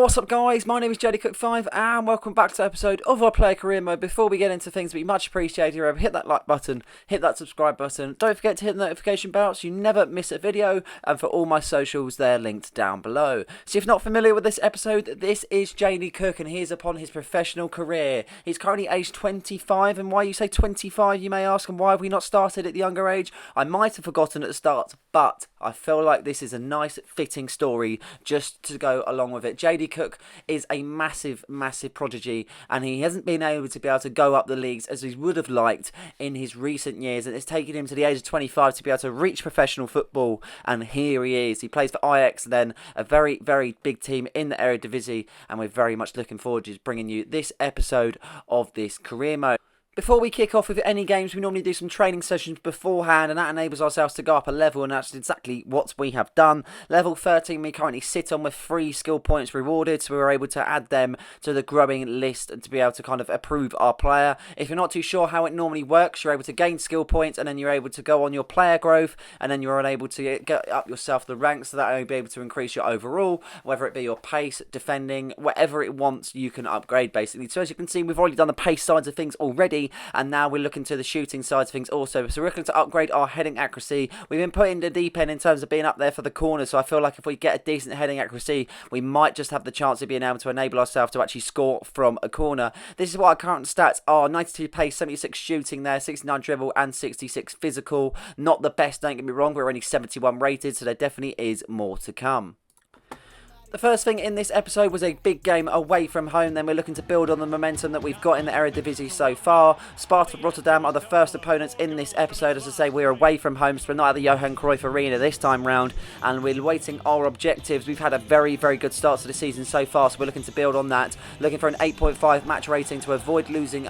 What's up, guys? My name is JDCook5 and welcome back to an episode of our player career mode. Before we get into things, we much appreciate you hit that like button, hit that subscribe button. Don't forget to hit the notification bell so you never miss a video, and for all my socials, they're linked down below. So if you're not familiar with this episode, this is JD Cook and he is upon his professional career. He's currently aged 25, and why you say 25 you may ask, and why have we not started at the younger age? I might have forgotten at the start, but I feel like this is a nice fitting story just to go along with it. JD Cook is a massive prodigy, and he hasn't been able to go up the leagues as he would have liked in his recent years, and it's taken him to the age of 25 to be able to reach professional football, and here he is. He plays for Ajax, then a very big team in the Eredivisie, and we're very much looking forward to bringing you this episode of this career mode. Before we kick off with any games, we normally do some training sessions beforehand, and that enables ourselves to go up a level, and that's exactly what we have done. Level 13 we currently sit on with 3 skill points rewarded, so we were able to add them to the growing list and to be able to kind of approve our player. If you're not too sure how it normally works, you're able to gain skill points, and then you're able to go on your player growth, and then you're able to get up yourself the ranks, so that will be able to increase your overall, whether it be your pace, defending, whatever it wants, you can upgrade basically. So as you can see, we've already done the pace sides of things already, and now we're looking to the shooting side of things also. So we're looking to upgrade our heading accuracy. We've been put in the deep end in terms of being up there for the corners, so I feel like if we get a decent heading accuracy, we might just have the chance of being able to enable ourselves to actually score from a corner. This is what our current stats are: 92 pace, 76 shooting there, 69 dribble and 66 physical. Not the best, don't get me wrong, we're only 71 rated, so there definitely is more to come. The first thing in this episode was a big game away from home. Then we're looking to build on the momentum that we've got in the Eredivisie so far. Sparta Rotterdam are the first opponents in this episode. As I say, we're away from home, so we're not at the Johan Cruyff Arena this time round, and we're awaiting our objectives. We've had a very good start to the season so far, so we're looking to build on that. Looking for an 8.5 match rating to avoid losing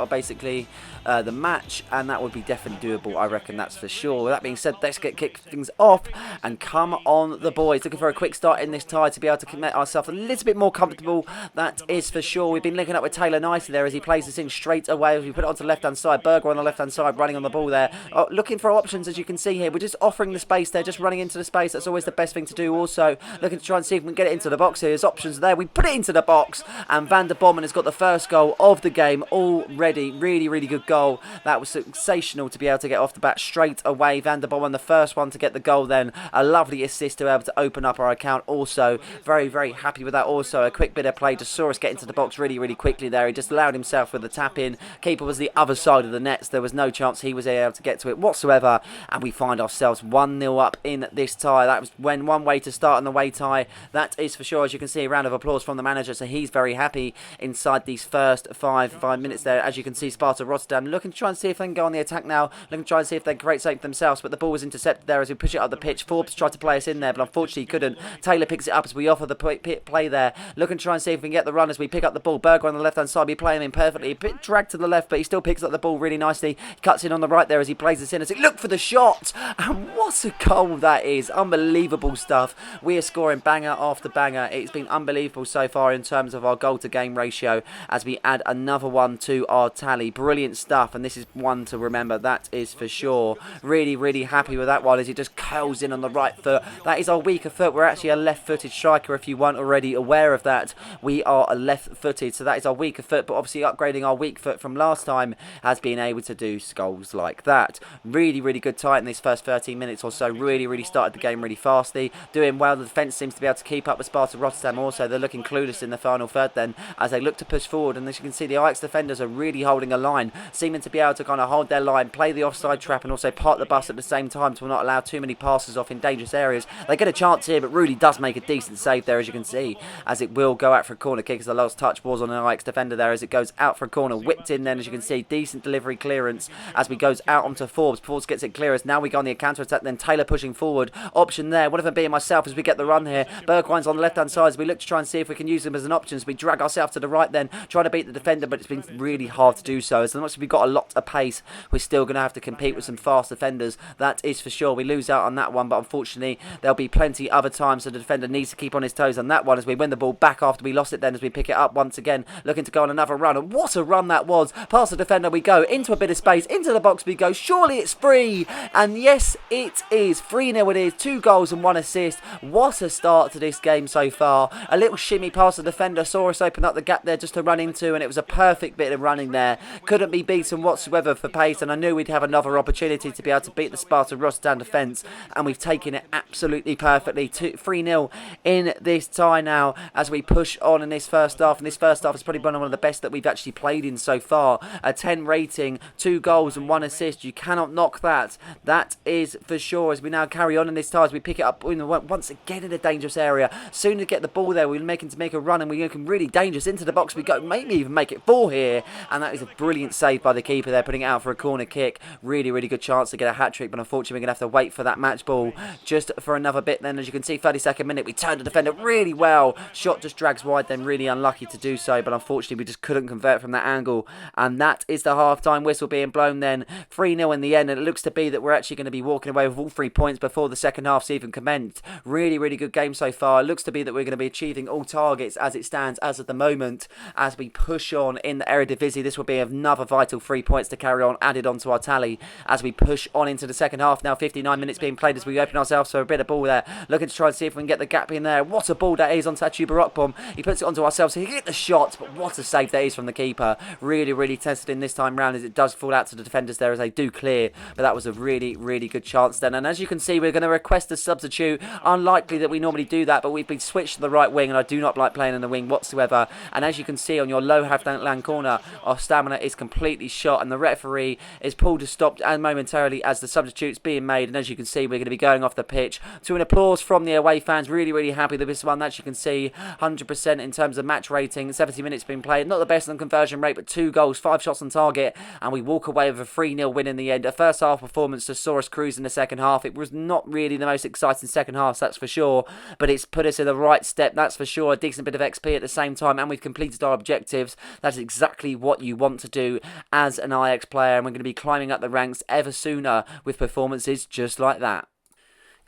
basically the match, and that would be definitely doable, I reckon, that's for sure. With that being said, let's kick things off and come on the boys. Looking for a quick start in this tie to be able to commit ourselves a little bit more comfortable, that is for sure. We've been linking up with Taylor nicely there as he plays this in straight away. As we put it onto the left hand side, Berger on the left hand side running on the ball there, looking for options. As you can see here, we're just offering the space there, just running into the space. That's always the best thing to do. Also looking to try and see if we can get it into the box here. There's options there, we put it into the box, and Van der Bommen has got the first goal of the game already. Really good goal. That was sensational to be able to get off the bat straight away. Van der Bommen the first one to get the goal, then a lovely assist to be able to open up our account. Also very happy with that. Also a quick bit of play to Soros get into the box really quickly there. He just allowed himself with the tap in. Keeper was the other side of the nets. There was no chance he was able to get to it whatsoever, and we find ourselves 1-0 up in this tie. That was one way to start on the away tie, that is for sure. As you can see, a round of applause from the manager, so he's very happy inside these first five minutes there. As you can see, Sparta Rotterdam looking to try and see if they can go on the attack now, looking to try and see if they can create something for themselves, but the ball was intercepted there as we push it up the pitch. Forbes tried to play us in there, but unfortunately he couldn't. Taylor picks it up as we offer the play there, looking to try and see if we can get the run as we pick up the ball. Berger on the left hand side, we play him in perfectly, a bit dragged to the left, but he still picks up the ball really nicely. He cuts in on the right there as he plays this in, as he look for the shot, and what a goal that is. Unbelievable stuff. We are scoring banger after banger. It's been unbelievable so far in terms of our goal to game ratio, as we add another one to our tally. Brilliant stuff, and this is one to remember, that is for sure. Really happy with that one as he just curls in on the right foot. That is our weaker foot. We're actually a left-footed striker, if you weren't already aware of that. We are a left-footed, so that is our weaker foot, but obviously upgrading our weak foot from last time has been able to do goals like that. Really good tie in these first 13 minutes or so. Really started the game really fastly, doing well. The defence seems to be able to keep up with Sparta Rotterdam. Also, they're looking clueless in the final third then, as they look to push forward, and as you can see, the Ajax defenders are really holding a line, seeming to be able to kind of hold their line, play the offside trap, and also park the bus at the same time to not allow too many passes off in dangerous areas. They get a chance here, but really does make a decent save there, as you can see, as it will go out for a corner kick, as the last touch was on an Ajax defender there, as it goes out for a corner, whipped in then, as you can see, decent delivery clearance as we goes out onto Forbes. Forbes gets it clear, as now we go on the counter attack, then Taylor pushing forward, option there, one of them being myself as we get the run here. Bergwijn's on the left hand side as we look to try and see if we can use him as an option, so we drag ourselves to the right then, trying to beat the defender, but it's been really hard to do so. As much as we've got a lot of pace, we're still going to have to compete with some fast defenders, that is for sure. We lose out on that one, but unfortunately there'll be plenty other times, so the defender needs to keep keep on his toes on that one as we win the ball back after we lost it then as we pick it up once again, looking to go on another run. And what a run that was. Past the defender we go, into a bit of space, into the box we go. Surely it's free. And yes, it is. 3-0 it is. 2 goals and 1 assist. What a start to this game so far. A little shimmy past the defender, saw us open up the gap there just to run into, and it was a perfect bit of running there. Couldn't be beaten whatsoever for pace, and I knew we'd have another opportunity to be able to beat the Sparta Rotterdam defence, and we've taken it absolutely perfectly. 3-0 in this tie now as we push on in this first half, and this first half is probably one of the best that we've actually played in so far. A 10 rating, 2 goals and 1 assist. You cannot knock that. That is for sure. As we now carry on in this tie, as we pick it up once again in a dangerous area. Soon to get the ball there, we're making to make a run, and we're looking really dangerous into the box. We go, maybe even make it 4 here, and that is a brilliant save by the keeper there, putting it out for a corner kick. Really, really good chance to get a hat-trick, but unfortunately we're going to have to wait for that match ball just for another bit then. As you can see, 32nd minute, we turned the defender really well. Shot just drags wide then, really unlucky to do so, but unfortunately we just couldn't convert from that angle, and that is the half-time whistle being blown then. 3-0 in the end, and it looks to be that we're actually going to be walking away with all 3 points before the second half's even commenced. Really, really good game so far. It looks to be that we're going to be achieving all targets as it stands as of the moment as we push on in the Eredivisie. This will be another vital 3 points to carry on added onto our tally as we push on into the second half. Now 59 minutes being played as we open ourselves for a bit of ball there, looking to try and see if we can get the gap in there. What a ball that is on Tatu Barakbom. He puts it onto ourselves. He hit the shot, but what a save that is from the keeper. Really, really tested in this time round as it does fall out to the defenders there as they do clear, but that was a really, really good chance then. And as you can see, we're going to request a substitute. Unlikely that we normally do that, but we've been switched to the right wing, and I do not like playing in the wing whatsoever. And as you can see on your low half-land corner, our stamina is completely shot, and the referee is pulled to stop momentarily as the substitute's being made. And as you can see, we're going to be going off the pitch to an applause from the away fans. Really, really happy with this one. As you can see, 100% in terms of match rating. 70 minutes being played. Not the best on conversion rate, but 2 goals, 5 shots on target, and we walk away with a 3-0 win in the end. A first half performance just saw us cruise in the second half. It was not really the most exciting second half, that's for sure, but it's put us in the right step, that's for sure. A decent bit of XP at the same time, and we've completed our objectives. That's exactly what you want to do as an Ajax player, and we're going to be climbing up the ranks ever sooner with performances just like that.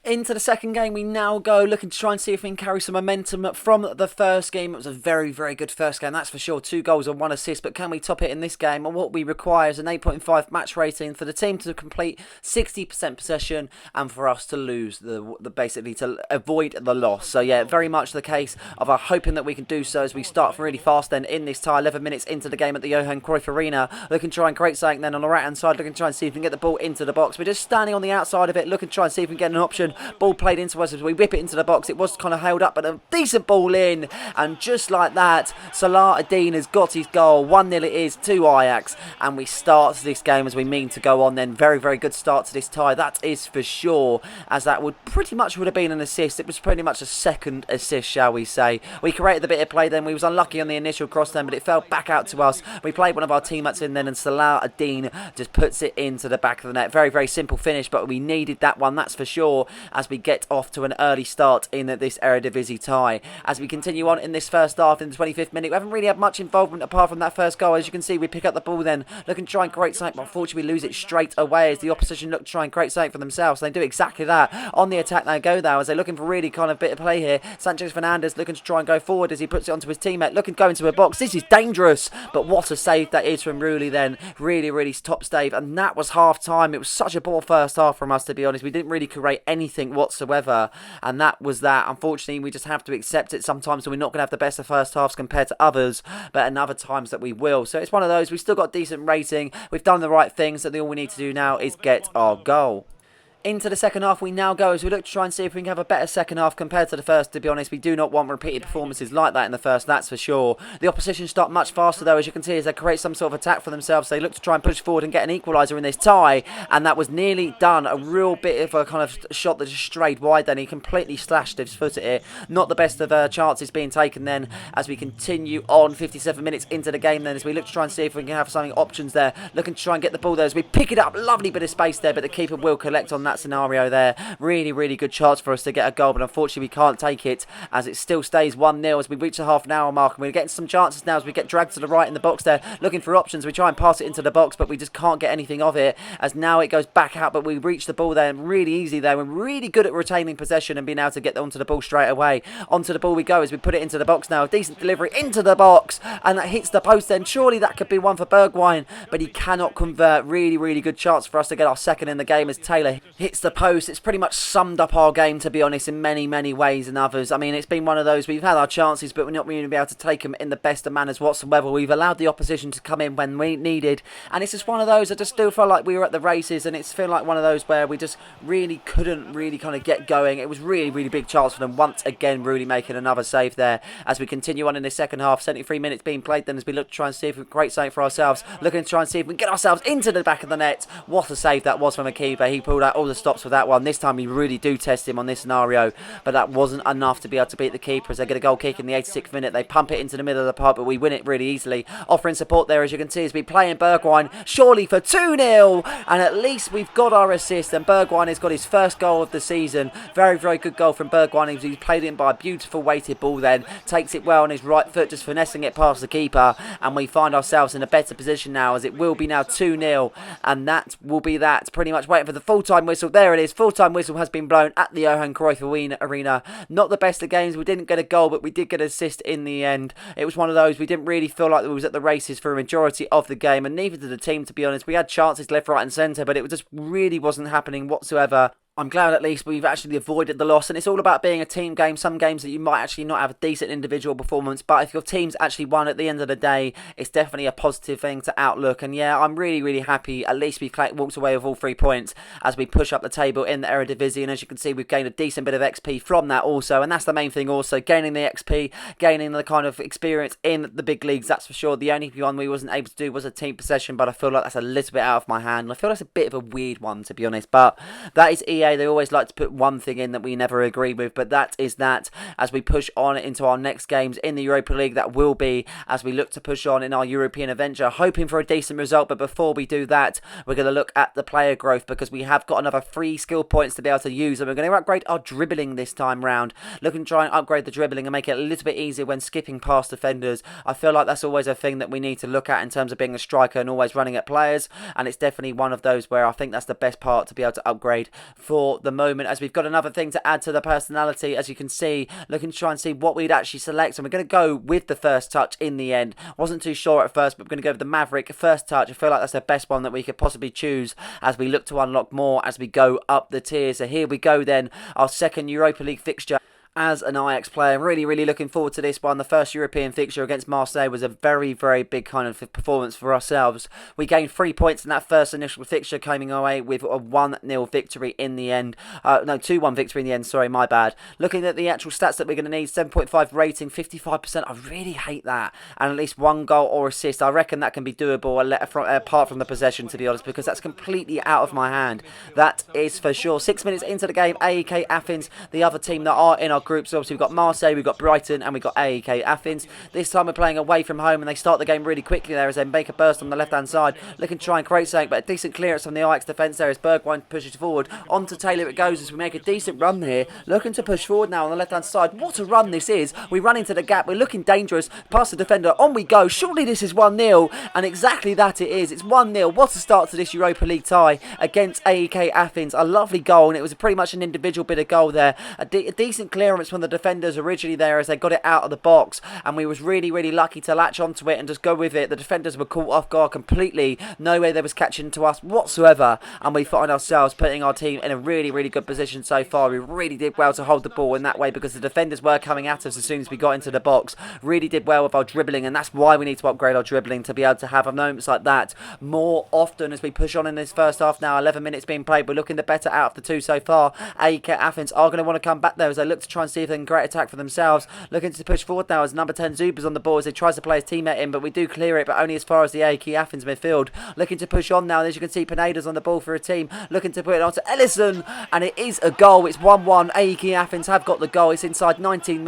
Into the second game we now go, looking to try and see if we can carry some momentum from the first game. It was a very, very good first game, that's for sure. 2 goals and 1 assist, but can we top it in this game? And what we require is an 8.5 match rating for the team to complete 60% possession and for us to lose, basically to avoid the loss. So yeah, very much the case of our hoping that we can do so as we start really fast then in this tie. 11 minutes into the game at the Johan Cruyff Arena, looking to try and create something then on the right hand side, looking to try and see if we can get the ball into the box. We're just standing on the outside of it, looking to try and see if we can get an option. Ball played into us as we whip it into the box. It was kind of held up, but a decent ball in, and just like that, Salah Ad-Din has got his goal. 1-0 it is to Ajax, and we start this game as we mean to go on then. Very, very good start to this tie, that is for sure, as that would have been an assist. It was pretty much a second assist, shall we say. We created a bit of play then. We was unlucky on the initial cross then, but it fell back out to us. We played one of our teammates in then, and Salah Ad-Din just puts it into the back of the net. Very, very simple finish, but we needed that one, that's for sure, as we get off to an early start in this Eredivisie tie. As we continue on in this first half, in the 25th minute, we haven't really had much involvement apart from that first goal. As you can see, we pick up the ball then, looking to try and create something, but unfortunately we lose it straight away as the opposition look to try and create something for themselves. They do exactly that. On the attack they go though, as they're looking for really kind of bit of play here. Sanchez Fernandez looking to try and go forward as he puts it onto his teammate, looking to go into a box. This is dangerous, but what a save that is from Rulli then. Really, really top save, and that was half time. It was such a poor first half from us, to be honest. We didn't really create anything whatsoever, and that was that. Unfortunately, we just have to accept it sometimes, so we're not going to have the best of first halves compared to others, but in other times that we will. So it's one of those. We've still got decent rating. We've done the right things, so all we need to do now is get our goal. Into the second half we now go as we look to try and see if we can have a better second half compared to the first. To be honest, we do not want repeated performances like that in the first, that's for sure. The opposition start much faster though, as you can see, as they create some sort of attack for themselves. They look to try and push forward and get an equaliser in this tie, and that was nearly done. A real bit of a kind of shot that just strayed wide then. He completely slashed his foot at it. Not the best of chances being taken then as we continue on 57 minutes into the game then, as we look to try and see if we can have something options there. Looking to try and get the ball there as we pick it up. Lovely bit of space there, but the keeper will collect on that that scenario there. Really, really good chance for us to get a goal, but unfortunately we can't take it as it still stays 1-0 as we reach the half an hour mark, and we're getting some chances now as we get dragged to the right in the box there, looking for options. We try and pass it into the box, but we just can't get anything of it, as now it goes back out, but we reach the ball there really easy there. We're really good at retaining possession and being able to get onto the ball straight away. Onto the ball we go as we put it into the box now. Decent delivery into the box, and that hits the post then. Surely that could be one for Bergwijn, but he cannot convert. Really, really good chance for us to get our second in the game as Taylor hits the post. It's pretty much summed up our game, to be honest, in many, many ways and others. I mean, it's been one of those, we've had our chances, but we're not really able to take them in the best of manners whatsoever. We've allowed the opposition to come in when we needed, and it's just one of those, I just still feel like we were at the races, and it's feel like one of those where we just really couldn't really kind of get going. It was really, really big chance for them once again, really making another save there as we continue on in the second half. 73 minutes being played then as we look to try and see if we can create something for ourselves, looking to try and see if we can get ourselves into the back of the net. What a save that was from a keeper. He pulled out all the stops for that one. This time we really do test him on this scenario, but that wasn't enough to be able to beat the keeper as they get a goal kick in the 86th minute. They pump it into the middle of the park, but we win it really easily. Offering support there, as you can see, as we play in Bergwijn, surely for 2-0, and at least we've got our assist, and Bergwijn has got his first goal of the season. Very, very good goal from Bergwijn. He's played in by a beautiful weighted ball then, takes it well on his right foot, just finessing it past the keeper, and we find ourselves in a better position now, as it will be now 2-0, and that will be that. Pretty much waiting for the full-time whistle. There it is. Full-time whistle has been blown at the Johan Cruyff Arena. Not the best of games. We didn't get a goal, but we did get an assist in the end. It was one of those, we didn't really feel like we was at the races for a majority of the game, and neither did the team, to be honest. We had chances left, right and centre, but it just really wasn't happening whatsoever. I'm glad at least we've actually avoided the loss, and it's all about being a team game. Some games that you might actually not have a decent individual performance, but if your team's actually won at the end of the day, it's definitely a positive thing to outlook. And yeah, I'm really, really happy. At least we've walked away with all 3 points as we push up the table in the Eredivisie, and as you can see, we've gained a decent bit of XP from that also, and that's the main thing also, gaining the XP, gaining the kind of experience in the big leagues, that's for sure. The only one we wasn't able to do was a team possession, but I feel like that's a little bit out of my hand, and I feel that's a bit of a weird one, to be honest, but that is EA. They always like to put one thing in that we never agree with, but that is that as we push on into our next games in the Europa League. That will be as we look to push on in our European adventure, hoping for a decent result. But before we do that, we're going to look at the player growth, because we have got another 3 skill points to be able to use, and we're going to upgrade our dribbling this time round, looking to try and upgrade the dribbling and make it a little bit easier when skipping past defenders. I feel like that's always a thing that we need to look at in terms of being a striker and always running at players, and it's definitely one of those where I think that's the best part to be able to upgrade for the moment, as we've got another thing to add to the personality. As you can see, looking to try and see what we'd actually select, and we're going to go with the first touch in the end. Wasn't too sure at first, but we're going to go with the Maverick first touch. I feel like that's the best one that we could possibly choose as we look to unlock more as we go up the tiers. So here we go then, our second Europa League fixture as an Ajax player. Really, really looking forward to this one. The first European fixture against Marseille was a very, very big kind of performance for ourselves. We gained 3 points in that first initial fixture, coming away with a 1-0 victory in the end. No, 2-1 victory in the end, sorry, my bad. Looking at the actual stats that we're going to need, 7.5 rating, 55%. I really hate that. And at least 1 goal or assist. I reckon that can be doable apart from the possession, to be honest, because that's completely out of my hand. That is for sure. 6 minutes into the game, AEK Athens, the other team that are in our groups. Obviously, we've got Marseille, we've got Brighton, and we've got AEK Athens. This time we're playing away from home, and they start the game really quickly there as they make a burst on the left-hand side, looking to try and create something, but a decent clearance from the Ajax defence there as Bergwijn pushes forward. On to Taylor it goes as we make a decent run here, looking to push forward now on the left-hand side. What a run this is. We run into the gap, we're looking dangerous, past the defender, on we go. Surely this is 1-0, and exactly that it is. It's 1-0. What a start to this Europa League tie against AEK Athens. A lovely goal, and it was pretty much an individual bit of goal there. A decent clearance from the defenders originally there as they got it out of the box, and we was really, really lucky to latch onto it and just go with it. The defenders were caught off guard completely. No way they was catching to us whatsoever, and we find ourselves putting our team in a really, really good position so far. We really did well to hold the ball in that way because the defenders were coming at us as soon as we got into the box. Really did well with our dribbling, and that's why we need to upgrade our dribbling to be able to have moments like that more often as we push on in this first half. Now 11 minutes being played, we're looking the better out of the two so far. AEK Athens are going to want to come back there as they look to try and see if they can great attack for themselves. Looking to push forward now as number 10 Zuba's on the ball as he tries to play his teammate in, but we do clear it, but only as far as the AEK Athens midfield. Looking to push on now, and as you can see, Pineda's on the ball for a team. Looking to put it on to Ellison, and it is a goal. It's 1-1. AEK Athens have got the goal. It's inside 14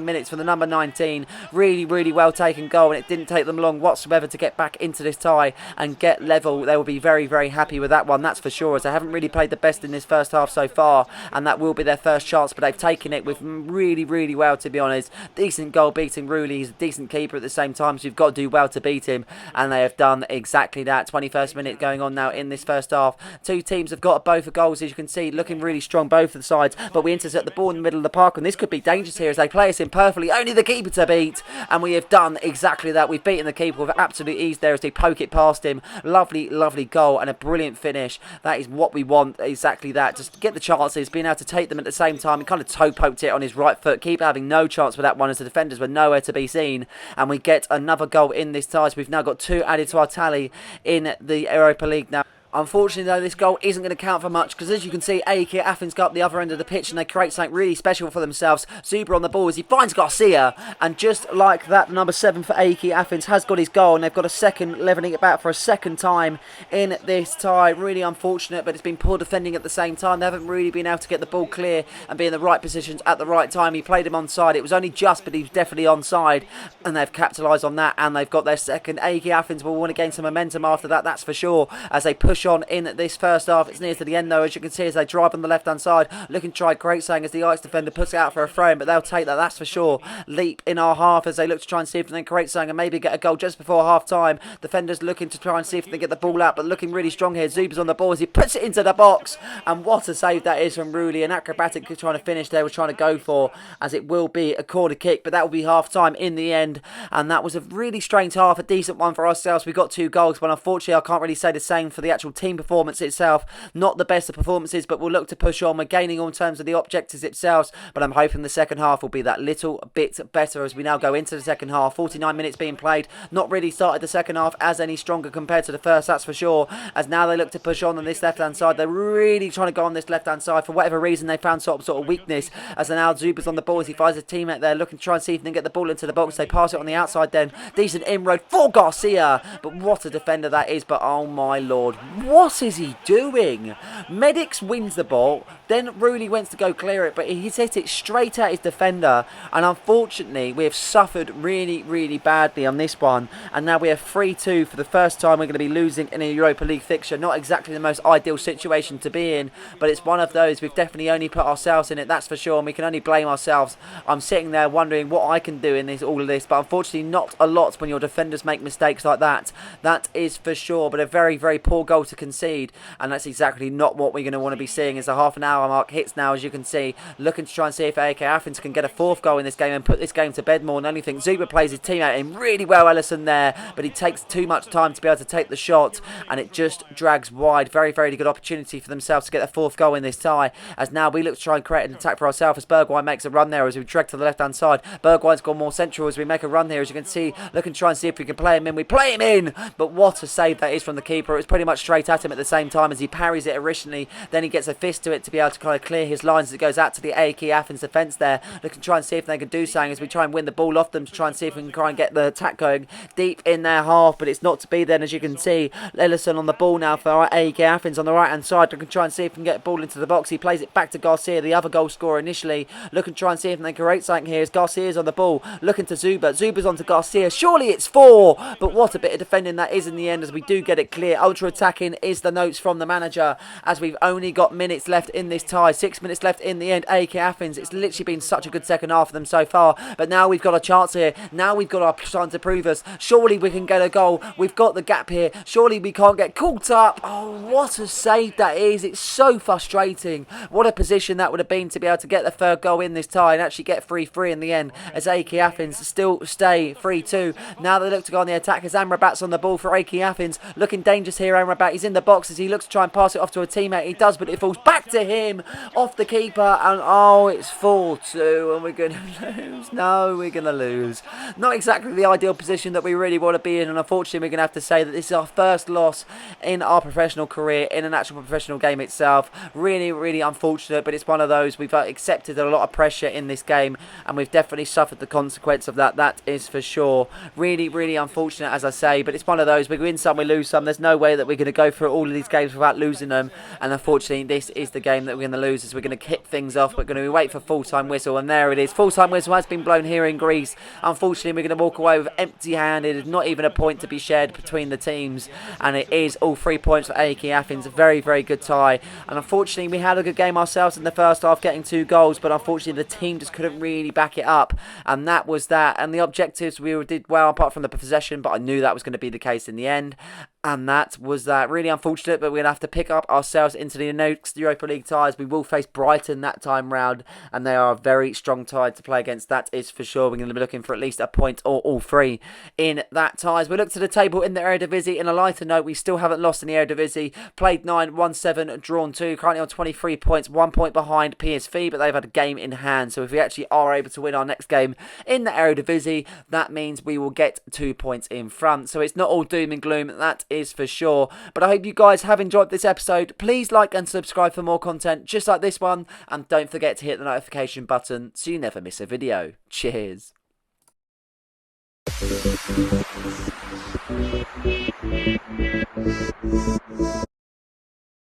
minutes for the number 19. Really, really well taken goal, and it didn't take them long whatsoever to get back into this tie and get level. They will be very, very happy with that one, that's for sure, as they haven't really played the best in this first half so far, and that will be their first chance, but they've taken it with really, really well, to be honest. Decent goal beating Rulli. He's a decent keeper at the same time, so you've got to do well to beat him, and they have done exactly that. 21st minute going on now in this first half. Two teams have got both goals, as you can see, looking really strong, both of the sides, but we intercept the ball in the middle of the park, and this could be dangerous here as they play us in perfectly. Only the keeper to beat, and we have done exactly that. We've beaten the keeper with absolute ease there as they poke it past him. Lovely, lovely goal and a brilliant finish. That is what we want, exactly that. Just get the chances, being able to take them at the same time. He kind of toe poked it on his right foot. Keeper having no chance with that one as the defenders were nowhere to be seen, and we get another goal in this tie. So we've now got 2 added to our tally in the Europa League now. Unfortunately, though, this goal isn't going to count for much because, as you can see, AEK Athens go up the other end of the pitch and they create something really special for themselves. Zuba on the ball as he finds Garcia, and just like that, number 7 for AEK Athens has got his goal, and they've got a second, levelling it back for a second time in this tie. Really unfortunate, but it's been poor defending at the same time. They haven't really been able to get the ball clear and be in the right positions at the right time. He played him onside. It was only just, but he was definitely onside, and they've capitalised on that, and they've got their second. AEK Athens will want to gain some momentum after that, that's for sure, as they push on in this first half. It's near to the end though, as you can see, as they drive on the left hand side, looking to try great saying as the Ajax defender puts it out for a throw in, but they'll take that, that's for sure. Leap in our half as they look to try and see if they can create something and maybe get a goal just before half time. Defenders looking to try and see if they can get the ball out, but looking really strong here. Zuba's on the ball as he puts it into the box, and what a save that is from Rulli. An acrobatic trying to finish they were trying to go for, as it will be a corner kick, but that will be half time in the end, and that was a really strange half, a decent one for ourselves. We got 2 goals, but unfortunately I can't really say the same for the actual team performance itself. Not the best of performances, but we'll look to push on. We're gaining on terms of the objectives itself, but I'm hoping the second half will be that little bit better as we now go into the second half. 49 minutes being played, not really started the second half as any stronger compared to the first, that's for sure, as now they look to push on this left hand side. They're really trying to go on this left hand side. For whatever reason they found sort of weakness, as now Zuba's on the ball as he finds a teammate there looking to try and see if they can get the ball into the box. They pass it on the outside then, decent inroad for Garcia, but what a defender that is. But oh my lord, what is he doing? Medics wins the ball, then Rulli wants to go clear it, but he's hit it straight at his defender, and unfortunately we have suffered really, really badly on this one, and now we have 3-2 for the first time. We're going to be losing in a Europa League fixture. Not exactly the most ideal situation to be in, but it's one of those we've definitely only put ourselves in it, that's for sure, and we can only blame ourselves. I'm sitting there wondering what I can do in all of this, but unfortunately not a lot when your defenders make mistakes like that. That is for sure, but a very, very poor goal to concede, and that's exactly not what we're going to want to be seeing as the half an hour mark hits now, as you can see. Looking to try and see if AEK Athens can get a 4th goal in this game and put this game to bed more than anything. Zuba plays his teammate in really well, Ellison there, but he takes too much time to be able to take the shot, and it just drags wide. Very, very good opportunity for themselves to get a 4th goal in this tie, as now we look to try and create an attack for ourselves as Bergwijn makes a run there as we drag to the left hand side. Bergwijn's gone more central as we make a run here, as you can see, looking to try and see if we can play him in. We play him in, but what a save that is from the keeper. It was pretty much straight at him at the same time as he parries it originally, then he gets a fist to it to be able to kind of clear his lines as it goes out to the AEK Athens defence there. Looking to try and see if they can do something as we try and win the ball off them to try and see if we can try and get the attack going deep in their half, but it's not to be then, as you can see. Ellison on the ball now for our AEK Athens on the right hand side, looking to try and see if we can get the ball into the box. He plays it back to Garcia, the other goal scorer initially, looking to try and see if they can create something here as Garcia's on the ball, looking to Zuba. Zuba's on to Garcia, surely it's 4, but what a bit of defending that is in the end as we do get it clear. Ultra attacking is the notes from the manager, as we've only got minutes left in this tie. 6 minutes left in the end. AEK Athens, it's literally been such a good second half for them so far, but now we've got a chance here. Now we've got our chance to prove us. Surely we can get a goal. We've got the gap here. Surely we can't get caught up. Oh, what a save that is. It's so frustrating. What a position that would have been to be able to get the 3rd goal in this tie and actually get 3-3 in the end, as AEK Athens still stay 3-2. Now they look to go on the attack as Amrabat's on the ball for AEK Athens. Looking dangerous here, Amrabat. He's in the box as he looks to try and pass it off to a teammate. He does, but it falls back to him off the keeper. And oh, it's 4-2 and we're going to lose. No, we're going to lose. Not exactly the ideal position that we really want to be in. And unfortunately, we're going to have to say that this is our first loss in our professional career, in an actual professional game itself. Really, really unfortunate, but it's one of those. We've accepted a lot of pressure in this game, and we've definitely suffered the consequence of that. That is for sure. Really, really unfortunate, as I say, but it's one of those. We win some, we lose some. There's no way that we're going to go through all of these games without losing them, and unfortunately, this is the game that we're going to lose, as we're going to kick things off. We're going to wait for full-time whistle, and there it is. Full-time whistle has been blown here in Greece. Unfortunately, we're going to walk away with empty-handed. Not even a point to be shared between the teams, and it is all 3 points for AEK Athens. A very, very good tie, and unfortunately, we had a good game ourselves in the first half, getting 2 goals, but unfortunately, the team just couldn't really back it up, and that was that. And the objectives, we did well apart from the possession, but I knew that was going to be the case in the end. And that was that. Really unfortunate, but we're going to have to pick up ourselves into the next Europa League ties. We will face Brighton that time round, and they are a very strong tie to play against. That is for sure. We're going to be looking for at least a point or all 3 in that ties. We look to the table in the Eredivisie. In a lighter note, we still haven't lost in the Eredivisie. Played 9, won 7, drawn 2. Currently on 23 points, 1 point behind PSV, but they've had a game in hand. So if we actually are able to win our next game in the Eredivisie, that means we will get 2 points in front. So it's not all doom and gloom. That is for sure. But I hope you guys have enjoyed this episode. Please like and subscribe for more content just like this one, and don't forget to hit the notification button so you never miss a video. Cheers.